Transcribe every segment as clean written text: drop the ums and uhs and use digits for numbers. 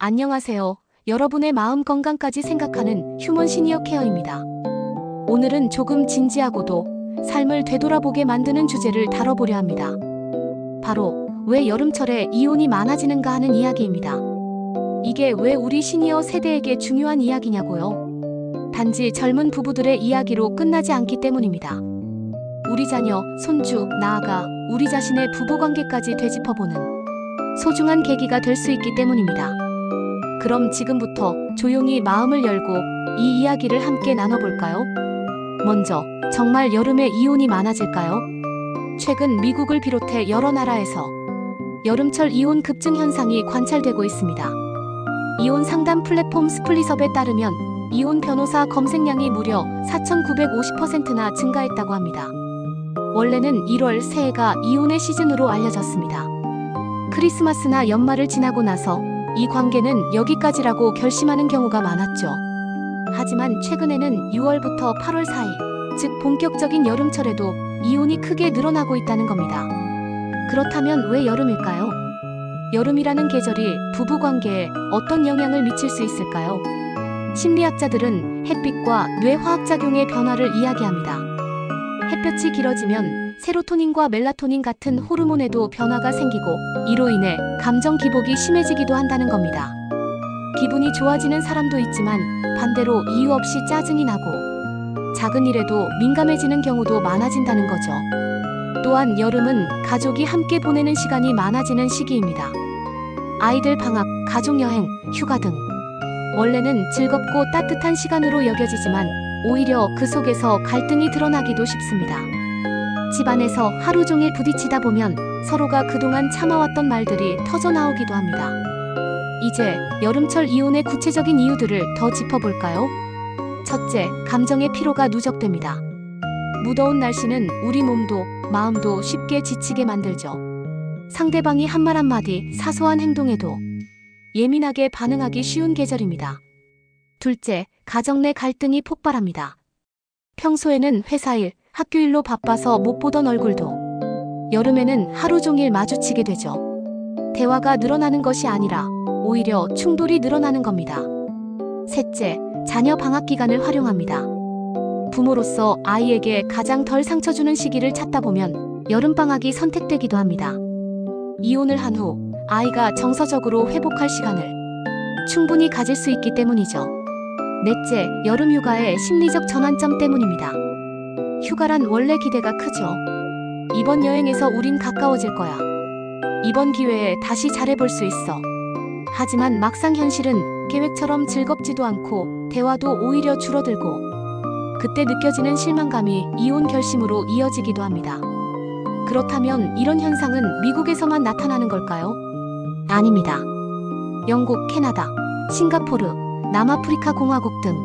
안녕하세요. 여러분의 마음 건강까지 생각하는 휴먼 시니어 케어입니다. 오늘은 조금 진지하고도 삶을 되돌아보게 만드는 주제를 다뤄보려 합니다. 바로 왜 여름철에 이혼이 많아지는가 하는 이야기입니다. 이게 왜 우리 시니어 세대에게 중요한 이야기냐고요? 단지 젊은 부부들의 이야기로 끝나지 않기 때문입니다. 우리 자녀, 손주, 나아가 우리 자신의 부부관계까지 되짚어보는 소중한 계기가 될 수 있기 때문입니다. 그럼 지금부터 조용히 마음을 열고 이 이야기를 함께 나눠볼까요? 먼저, 정말 여름에 이혼이 많아질까요? 최근 미국을 비롯해 여러 나라에서 여름철 이혼 급증 현상이 관찰되고 있습니다. 이혼 상담 플랫폼 스플릿업에 따르면 이혼 변호사 검색량이 무려 4,950%나 증가했다고 합니다. 원래는 1월 새해가 이혼의 시즌으로 알려졌습니다. 크리스마스나 연말을 지나고 나서 이 관계는 여기까지라고 결심하는 경우가 많았죠. 하지만 최근에는 6월부터 8월 사이, 즉 본격적인 여름철에도 이혼이 크게 늘어나고 있다는 겁니다. 그렇다면 왜 여름일까요? 여름이라는 계절이 부부관계에 어떤 영향을 미칠 수 있을까요? 심리학자들은 햇빛과 뇌 화학작용의 변화를 이야기합니다. 햇볕이 길어지면 세로토닌과 멜라토닌 같은 호르몬에도 변화가 생기고 이로 인해 감정 기복이 심해지기도 한다는 겁니다. 기분이 좋아지는 사람도 있지만 반대로 이유 없이 짜증이 나고 작은 일에도 민감해지는 경우도 많아진다는 거죠. 또한 여름은 가족이 함께 보내는 시간이 많아지는 시기입니다. 아이들 방학, 가족여행, 휴가 등 원래는 즐겁고 따뜻한 시간으로 여겨지지만 오히려 그 속에서 갈등이 드러나기도 쉽습니다. 집안에서 하루 종일 부딪히다 보면 서로가 그동안 참아왔던 말들이 터져나오기도 합니다. 이제 여름철 이혼의 구체적인 이유들을 더 짚어볼까요? 첫째, 감정의 피로가 누적됩니다. 무더운 날씨는 우리 몸도 마음도 쉽게 지치게 만들죠. 상대방이 한 말 한마디, 사소한 행동에도 예민하게 반응하기 쉬운 계절입니다. 둘째, 가정 내 갈등이 폭발합니다. 평소에는 회사 일, 학교 일로 바빠서 못 보던 얼굴도 여름에는 하루 종일 마주치게 되죠. 대화가 늘어나는 것이 아니라 오히려 충돌이 늘어나는 겁니다. 셋째, 자녀 방학 기간을 활용합니다. 부모로서 아이에게 가장 덜 상처 주는 시기를 찾다 보면 여름방학이 선택되기도 합니다. 이혼을 한 후 아이가 정서적으로 회복할 시간을 충분히 가질 수 있기 때문이죠. 넷째, 여름 휴가의 심리적 전환점 때문입니다. 휴가란 원래 기대가 크죠. 이번 여행에서 우린 가까워질 거야. 이번 기회에 다시 잘해볼 수 있어. 하지만 막상 현실은 계획처럼 즐겁지도 않고 대화도 오히려 줄어들고 그때 느껴지는 실망감이 이혼 결심으로 이어지기도 합니다. 그렇다면 이런 현상은 미국에서만 나타나는 걸까요? 아닙니다. 영국, 캐나다, 싱가포르, 남아프리카 공화국 등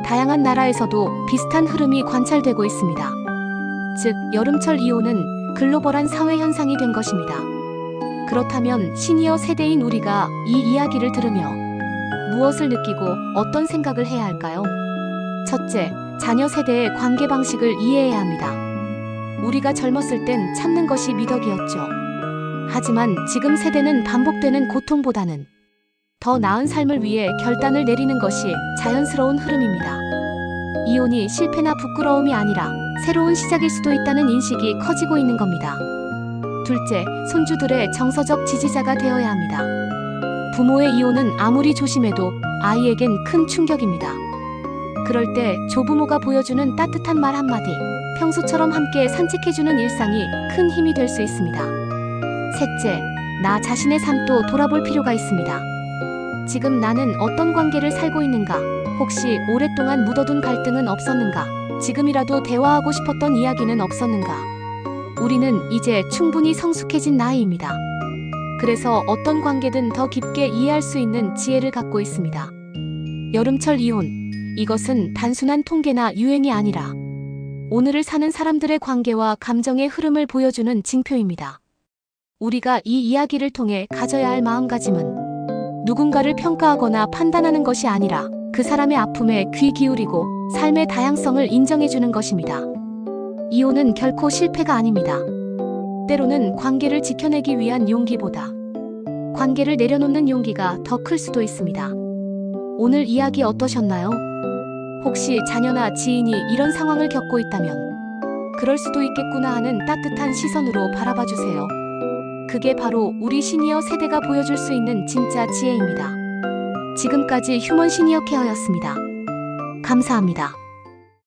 다양한 나라에서도 비슷한 흐름이 관찰되고 있습니다. 즉, 여름철 이혼은 글로벌한 사회 현상이 된 것입니다. 그렇다면 시니어 세대인 우리가 이 이야기를 들으며 무엇을 느끼고 어떤 생각을 해야 할까요? 첫째, 자녀 세대의 관계 방식을 이해해야 합니다. 우리가 젊었을 땐 참는 것이 미덕이었죠. 하지만 지금 세대는 반복되는 고통보다는 더 나은 삶을 위해 결단을 내리는 것이 자연스러운 흐름입니다. 이혼이 실패나 부끄러움이 아니라 새로운 시작일 수도 있다는 인식이 커지고 있는 겁니다. 둘째, 손주들의 정서적 지지자가 되어야 합니다. 부모의 이혼은 아무리 조심해도 아이에겐 큰 충격입니다. 그럴 때 조부모가 보여주는 따뜻한 말 한마디, 평소처럼 함께 산책해주는 일상이 큰 힘이 될 수 있습니다. 셋째, 나 자신의 삶도 돌아볼 필요가 있습니다. 지금 나는 어떤 관계를 살고 있는가? 혹시 오랫동안 묻어둔 갈등은 없었는가? 지금이라도 대화하고 싶었던 이야기는 없었는가? 우리는 이제 충분히 성숙해진 나이입니다. 그래서 어떤 관계든 더 깊게 이해할 수 있는 지혜를 갖고 있습니다. 여름철 이혼, 이것은 단순한 통계나 유행이 아니라 오늘을 사는 사람들의 관계와 감정의 흐름을 보여주는 징표입니다. 우리가 이 이야기를 통해 가져야 할 마음가짐은 누군가를 평가하거나 판단하는 것이 아니라 그 사람의 아픔에 귀 기울이고 삶의 다양성을 인정해주는 것입니다. 이혼은 결코 실패가 아닙니다. 때로는 관계를 지켜내기 위한 용기보다 관계를 내려놓는 용기가 더 클 수도 있습니다. 오늘 이야기 어떠셨나요? 혹시 자녀나 지인이 이런 상황을 겪고 있다면 그럴 수도 있겠구나 하는 따뜻한 시선으로 바라봐 주세요. 그게 바로 우리 시니어 세대가 보여줄 수 있는 진짜 지혜입니다. 지금까지 휴먼 시니어 케어였습니다. 감사합니다.